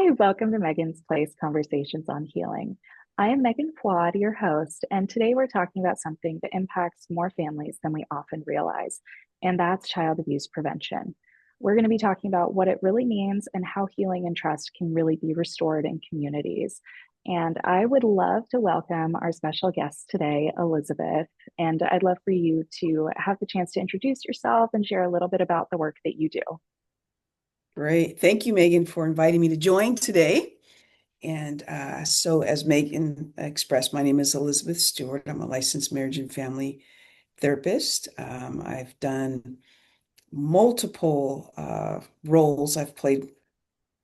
Hi, welcome to Megan's Place Conversations on Healing. I am Meghan Fouad, your host, and today we're talking about something that impacts more families than we often realize, and that's child abuse prevention. We're going to be talking about what it really means and how healing and trust can really be restored in communities. And I would love to welcome our special guest today, Elizabeth. And I'd love for you to have the chance to introduce yourself and share a little bit about the work that you do. Great. Thank you, Megan, for inviting me to join today. And so, as Megan expressed, my name is Elizabeth Stewart. I'm a licensed marriage and family therapist. I've done multiple roles. I've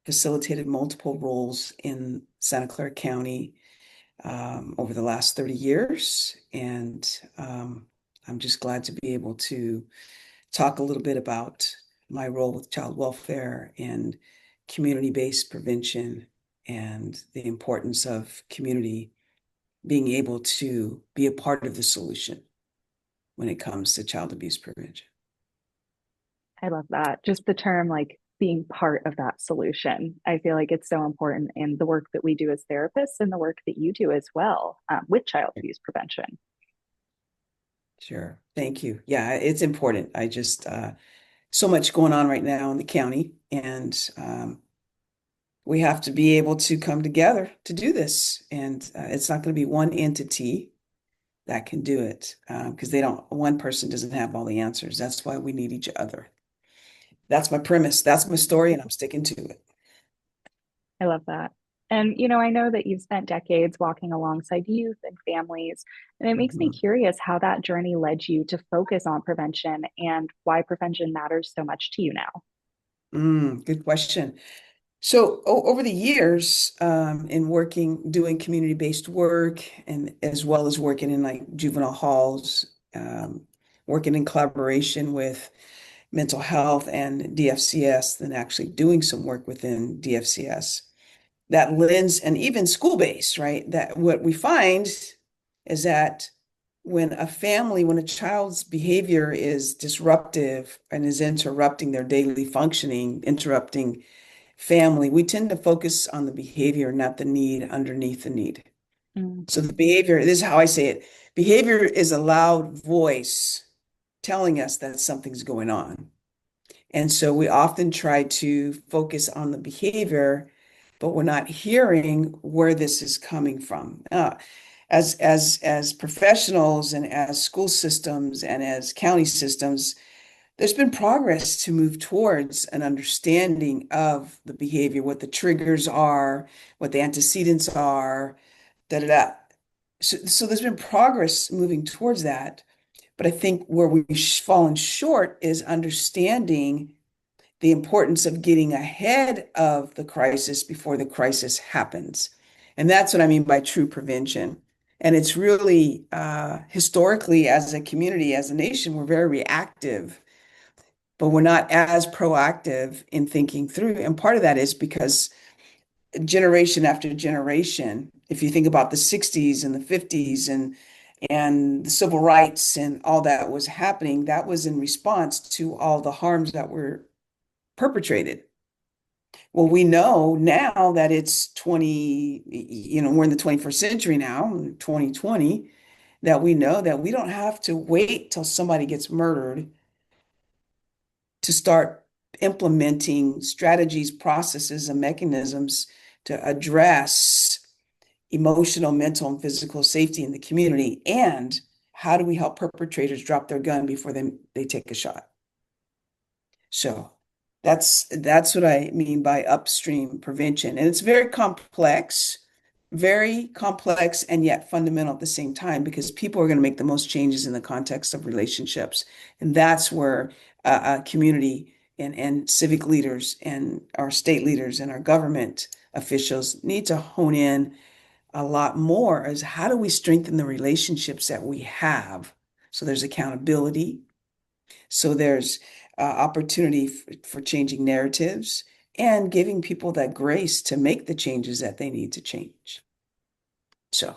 facilitated multiple roles in Santa Clara County over the last 30 years. And I'm just glad to be able to talk a little bit about my role with child welfare and community-based prevention and the importance of community being able to be a part of the solution when it comes to child abuse prevention. I love that. Just the term like being part of that solution. I feel like it's so important in the work that we do as therapists and the work that you do as well with child abuse prevention. Sure. Thank you. Yeah, it's important. I just, so much going on right now in the county, and we have to be able to come together to do this. And it's not going to be one entity that can do it because one person doesn't have all the answers. That's why we need each other. That's my premise. That's my story, and I'm sticking to it. I love that. And, you know, I know that you've spent decades walking alongside youth and families, and it makes me Mhm. curious how that journey led you to focus on prevention and why prevention matters so much to you now. Good question. So over the years, in doing community-based work, and as well as working in like juvenile halls, working in collaboration with mental health and DFCS, then actually doing some work within DFCS, that lens and even school-based, right? That what we find is that when a child's behavior is disruptive and is interrupting their daily functioning, interrupting family, we tend to focus on the behavior, not the need underneath the need. Mm, So the behavior, this is how I say it. Behavior is a loud voice telling us that something's going on. And so we often try to focus on the behavior, but we're not hearing where this is coming from. As professionals and as school systems and as county systems, there's been progress to move towards an understanding of the behavior, what the triggers are, what the antecedents are, da da da. So there's been progress moving towards that. But I think where we've fallen short is understanding the importance of getting ahead of the crisis before the crisis happens. And that's what I mean by true prevention. And it's really historically, as a community, as a nation, we're very reactive, but we're not as proactive in thinking through. And part of that is because generation after generation, if you think about the 60s and the 50s and the civil rights and all that was happening, that was in response to all the harms that were perpetrated. Well, we know now that it's 20, we're in the 21st century now, 2020, that we know that we don't have to wait till somebody gets murdered to start implementing strategies, processes, and mechanisms to address emotional, mental, and physical safety in the community. And how do we help perpetrators drop their gun before they take a shot? So that's what I mean by upstream prevention. And it's very complex and yet fundamental at the same time because people are going to make the most changes in the context of relationships. And that's where community and civic leaders and our state leaders and our government officials need to hone in a lot more as how do we strengthen the relationships that we have? So there's accountability, so there's opportunity for changing narratives and giving people that grace to make the changes that they need to change. So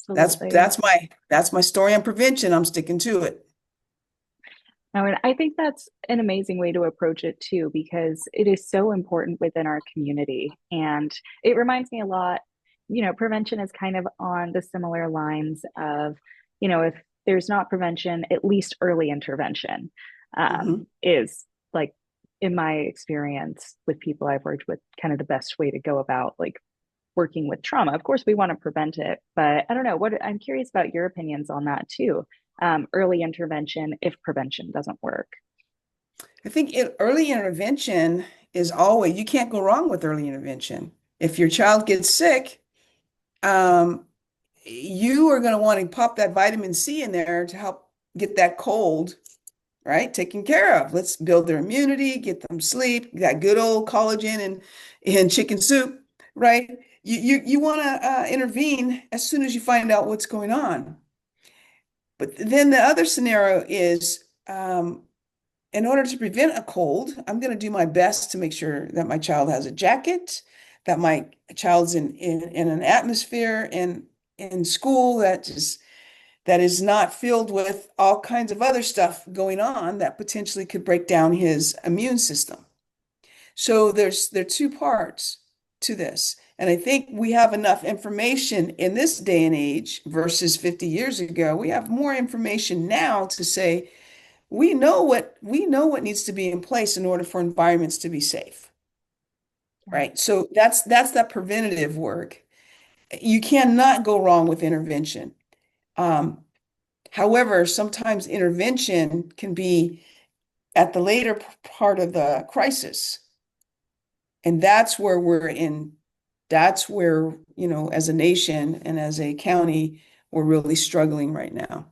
that's absolutely. that's my that's my story on prevention. I'm sticking to it. I mean, I think that's an amazing way to approach it too, because it is so important within our community. And it reminds me a lot, prevention is kind of on the similar lines of, if there's not prevention, at least early intervention Mhm. is like, in my experience with people I've worked with, kind of the best way to go about like working with trauma. Of course, we want to prevent it, but I don't know. I'm curious about your opinions on that too. Early intervention if prevention doesn't work. I think early intervention is always, you can't go wrong with early intervention. If your child gets sick, um, you are going to want to pop that vitamin C in there to help get that cold, right, taken care of. Let's build their immunity, get them sleep, that good old collagen and chicken soup, right? You want to intervene as soon as you find out what's going on. But then the other scenario is, in order to prevent a cold, I'm going to do my best to make sure that my child has a jacket, that my child's in an atmosphere in school that is not filled with all kinds of other stuff going on that potentially could break down his immune system. So there are two parts to this. And I think we have enough information in this day and age versus 50 years ago. We have more information now to say we know what needs to be in place in order for environments to be safe, Yeah. right? So that's that preventative work. You cannot go wrong with intervention. Um, However, sometimes intervention can be at the later part of the crisis. And that's where that's where, as a nation and as a county, we're really struggling right now.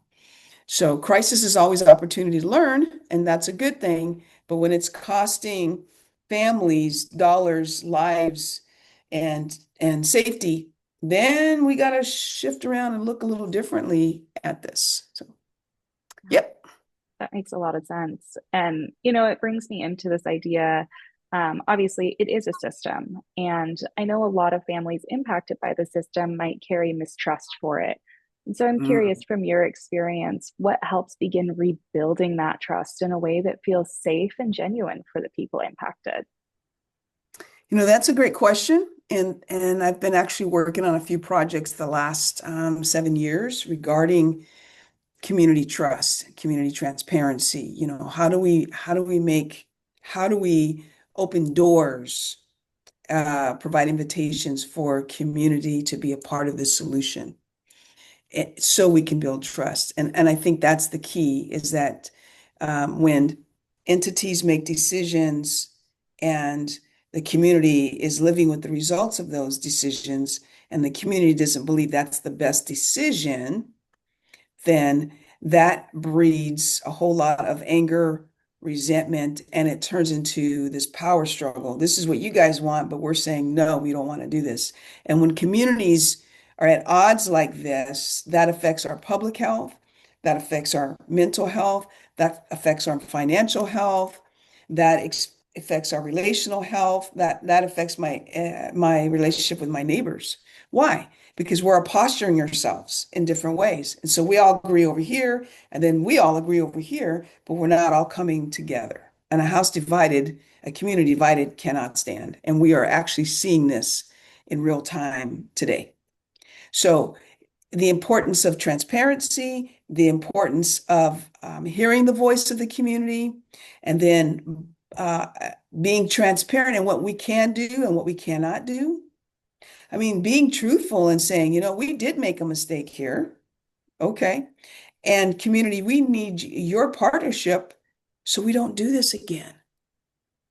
So crisis is always an opportunity to learn, and that's a good thing. But when it's costing families dollars, lives, and safety, then we got to shift around and look a little differently at this. So, yep. That makes a lot of sense. And, it brings me into this idea. Obviously, it is a system. And I know a lot of families impacted by the system might carry mistrust for it. And so I'm curious Mm. from your experience, what helps begin rebuilding that trust in a way that feels safe and genuine for the people impacted? That's a great question. And I've been actually working on a few projects the last 7 years regarding community trust, community transparency. How do we open doors, provide invitations for community to be a part of the solution, so we can build trust. And I think that's the key is that when entities make decisions and the community is living with the results of those decisions, and the community doesn't believe that's the best decision, then that breeds a whole lot of anger, resentment, and it turns into this power struggle. This is what you guys want, but we're saying, no, we don't want to do this. And when communities are at odds like this, that affects our public health, that affects our mental health, that affects our financial health, affects our relational health, that affects my relationship with my neighbors. Why? Because we're posturing ourselves in different ways. And so we all agree over here, and then we all agree over here, but we're not all coming together. And a house divided, a community divided cannot stand. And we are actually seeing this in real time today. So the importance of transparency, the importance of hearing the voice of the community, and then being transparent in what we can do and what we cannot do. I mean, being truthful and saying, we did make a mistake here. Okay. And community, we need your partnership so we don't do this again.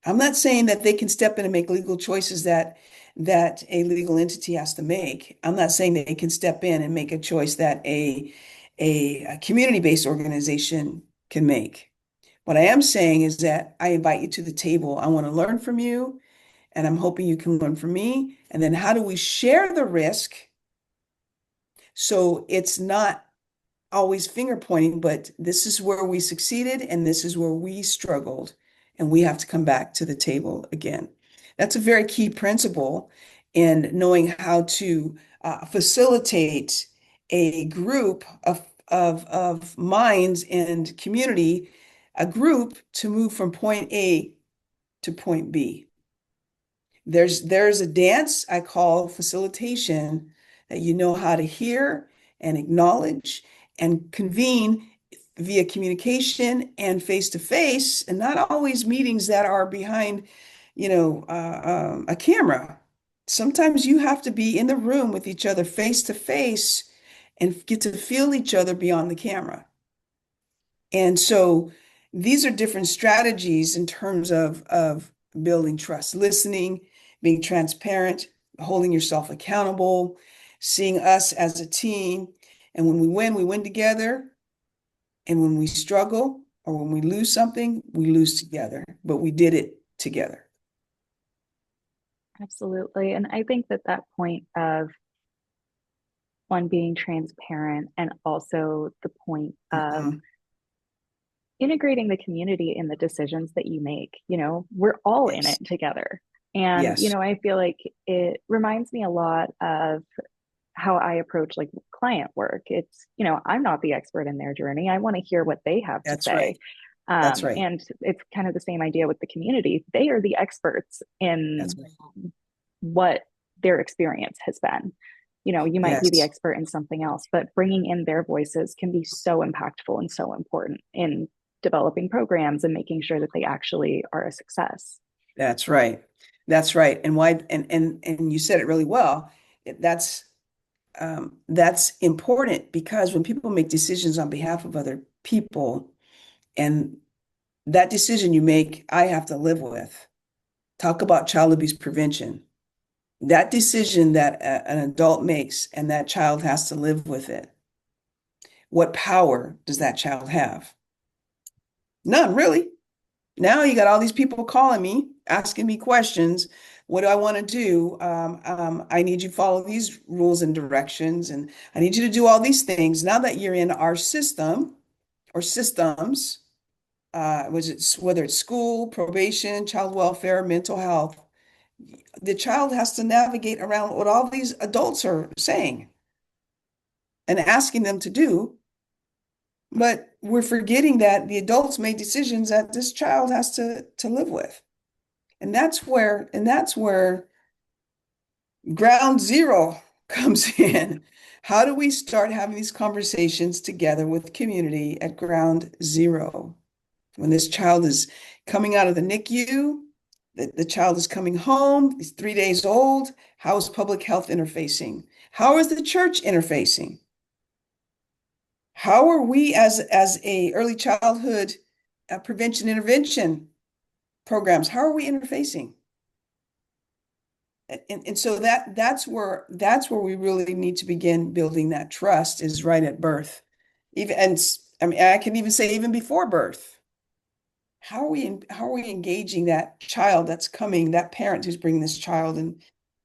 I'm not saying that they can step in and make legal choices that a legal entity has to make. I'm not saying that they can step in and make a choice that a community-based organization can make. What I am saying is that I invite you to the table. I want to learn from you, and I'm hoping you can learn from me. And then how do we share the risk so it's not always finger pointing, but this is where we succeeded and this is where we struggled, and we have to come back to the table again. That's a very key principle in knowing how to facilitate a group of minds and community a group to move from point A to point B. There's a dance I call facilitation that you know how to hear and acknowledge and convene via communication and face to face, and not always meetings that are behind, a camera. Sometimes you have to be in the room with each other face to face and get to feel each other beyond the camera. And so these are different strategies in terms of building trust, listening, being transparent, holding yourself accountable, seeing us as a team. And when we win together. And when we struggle or when we lose something, we lose together, but we did it together. Absolutely. And I think that that point of one being transparent and also the point of Mhm. integrating the community in the decisions that you make, we're all in it Yes. together. And, Yes. I feel like it reminds me a lot of how I approach like client work. It's, I'm not the expert in their journey. I want to hear what they have to That's say. right. That's right. And it's kind of the same idea with the community. They are the experts That's in right. what their experience has been. You might be the Yes. expert in something else, but bringing in their voices can be so impactful and so important in developing programs and making sure that they actually are a success. That's right. That's right. And why and you said it really well. That's important because when people make decisions on behalf of other people, and that decision you make, I have to live with. Talk about child abuse prevention. That decision that an adult makes and that child has to live with it. What power does that child have? None, really. Now you got all these people calling me, asking me questions. What do I want to do? I need you to follow these rules and directions, and I need you to do all these things. Now that you're in our system or systems, whether it's school, probation, child welfare, mental health, the child has to navigate around what all these adults are saying and asking them to do. But we're forgetting that the adults made decisions that this child has to live with. And that's where ground zero comes in. How do we start having these conversations together with community at ground zero? When this child is coming out of the NICU, the child is coming home, he's 3 days old. How is public health interfacing? How is the church interfacing? How are we as a early childhood prevention intervention programs, how are we interfacing? And so that's where we really need to begin building that trust is right at birth. Even and I mean I can even say even before birth. How are we engaging that child that's coming, that parent who's bringing this child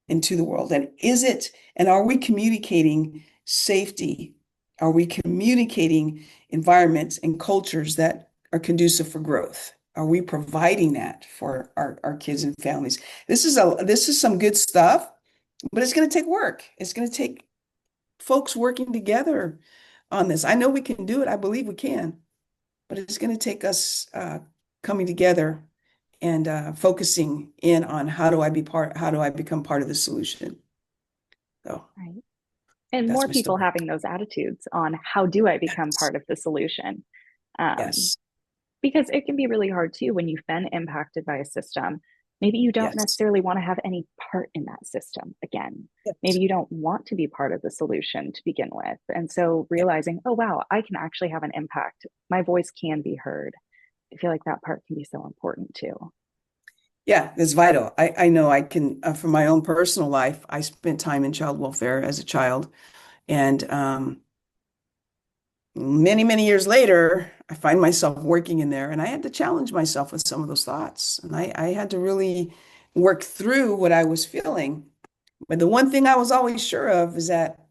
into the world? And are we communicating safety? Are we communicating environments and cultures that are conducive for growth? Are we providing that for our kids and families? This is some good stuff, but it's going to take work. It's going to take folks working together on this. I know we can do it. I believe we can, but it's going to take us coming together and focusing in on how do I become part of the solution? So Right. And that's more my people story. having those attitudes on how do I become Yes, part of the solution? Um, yes, because it can be really hard too when you've been impacted by a system. Maybe you don't yes, necessarily want to have any part in that system again. Maybe yes, you don't want to be part of the solution to begin with. And so yeah, realizing, oh, wow, I can actually have an impact. My voice can be heard. I feel like that part can be so important too. yeah, it's vital. I know I can, from my own personal life, I spent time in child welfare as a child, and many, many years later, I find myself working in there, and I had to challenge myself with some of those thoughts, and I had to really work through what I was feeling. But the one thing I was always sure of is that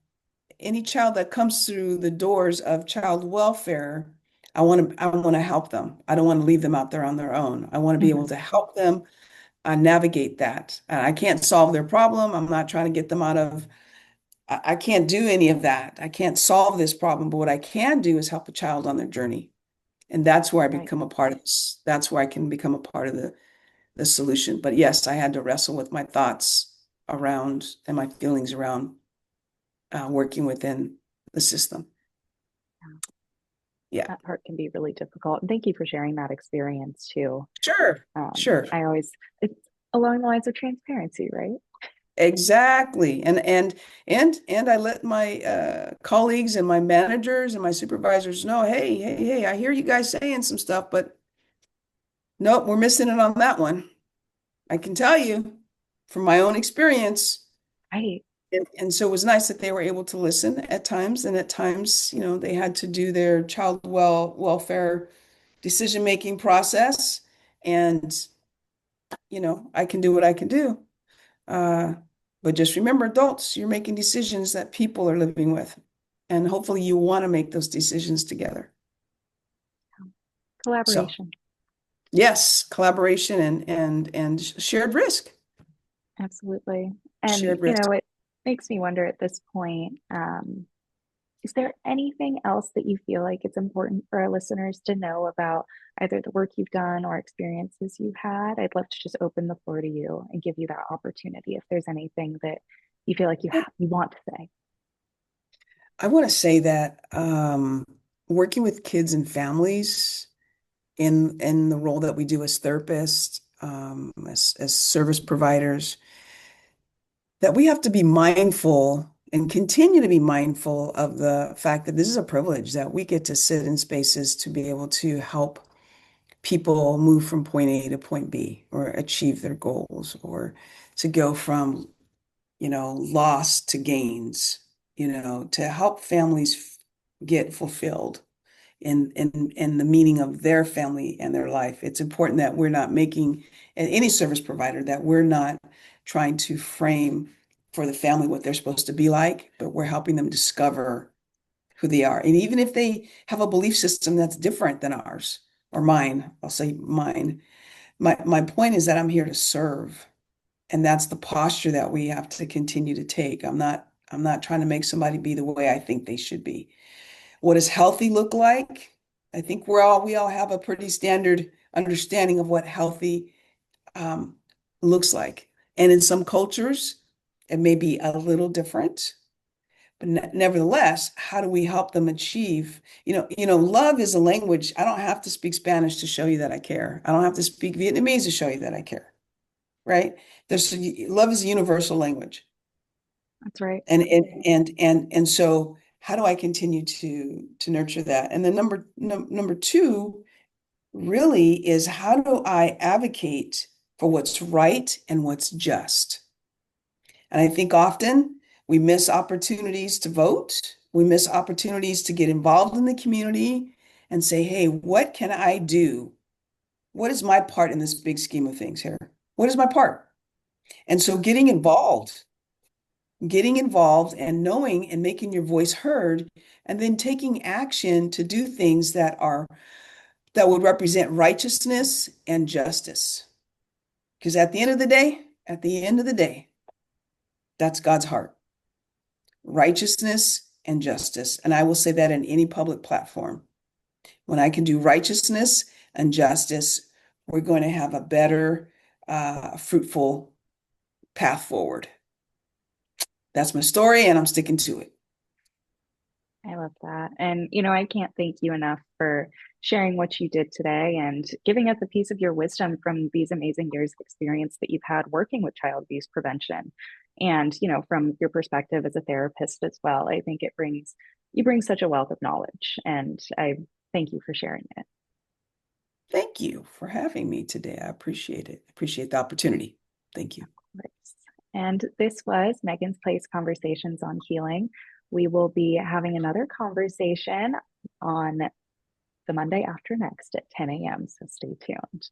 any child that comes through the doors of child welfare, I want to help them. I don't want to leave them out there on their own. I want to be able Mhm. to help them navigate that. I can't solve their problem. I'm not trying to get them out of, I can't do any of that. I can't solve this problem, but what I can do is help a child on their journey. And that's where I Right. become a part of this. That's where I can become a part of the solution. But yes, I had to wrestle with my thoughts around and my feelings around working within the system. Yeah. Yeah, That part can be really difficult. And thank you for sharing that experience too. sure, sure. I always, it's along the lines of transparency, right? Exactly. And I let my colleagues and my managers and my supervisors know, hey, hey, hey, I hear you guys saying some stuff, but nope, we're missing it on that one. I can tell you from my own experience. Right. And so it was nice that they were able to listen at times, and at times, they had to do their child welfare decision-making process. And, I can do what I can do. Uh, but just remember, adults, you're making decisions that people are living with. And hopefully you want to make those decisions together. So Collaboration. yes, collaboration and shared risk. Absolutely. And, Shared risk. it makes me wonder at this point, is there anything else that you feel like it's important for our listeners to know about either the work you've done or experiences you've had? I'd love to just open the floor to you and give you that opportunity if there's anything that you feel like you want to say. I want to say that working with kids and families in the role that we do as therapists, as service providers, that we have to be mindful and continue to be mindful of the fact that this is a privilege that we get to sit in spaces to be able to help people move from point A to point B or achieve their goals or to go from, loss to gains, to help families get fulfilled in the meaning of their family and their life. It's important that we're not making, and any service provider, that we're not trying to frame for the family what they're supposed to be like, but we're helping them discover who they are. And even if they have a belief system that's different than ours or mine, I'll say mine. My point is that I'm here to serve. And that's the posture that we have to continue to take. I'm not trying to make somebody be the way I think they should be. What does healthy look like? I think we all have a pretty standard understanding of what healthy um, looks like. And in some cultures, it may be a little different. But nevertheless, how do we help them achieve? Love is a language. I don't have to speak Spanish to show you that I care. I don't have to speak Vietnamese to show you that I care, right? Love is a universal language. That's right. And so how do I continue to nurture that? And then number two really is, how do I advocate for what's right and what's just? And I think often we miss opportunities to vote. We miss opportunities to get involved in the community and say, hey, what can I do? What is my part in this big scheme of things here? What is my part? And so getting involved and knowing and making your voice heard, and then taking action to do things that would represent righteousness and justice. Because at the end of the day, that's God's heart, righteousness and justice. And I will say that in any public platform. When I can do righteousness and justice, we're going to have a better, fruitful path forward. That's my story, and I'm sticking to it. I love that. And, I can't thank you enough for sharing what you did today and giving us a piece of your wisdom from these amazing years of experience that you've had working with child abuse prevention. And, from your perspective as a therapist as well, I think you bring such a wealth of knowledge. And I thank you for sharing it. Thank you for having me today. I appreciate it. Appreciate the opportunity. Thank you. And this was Megan's Place Conversations on Healing. We will be having another conversation on the Monday after next at 10 a.m. So stay tuned.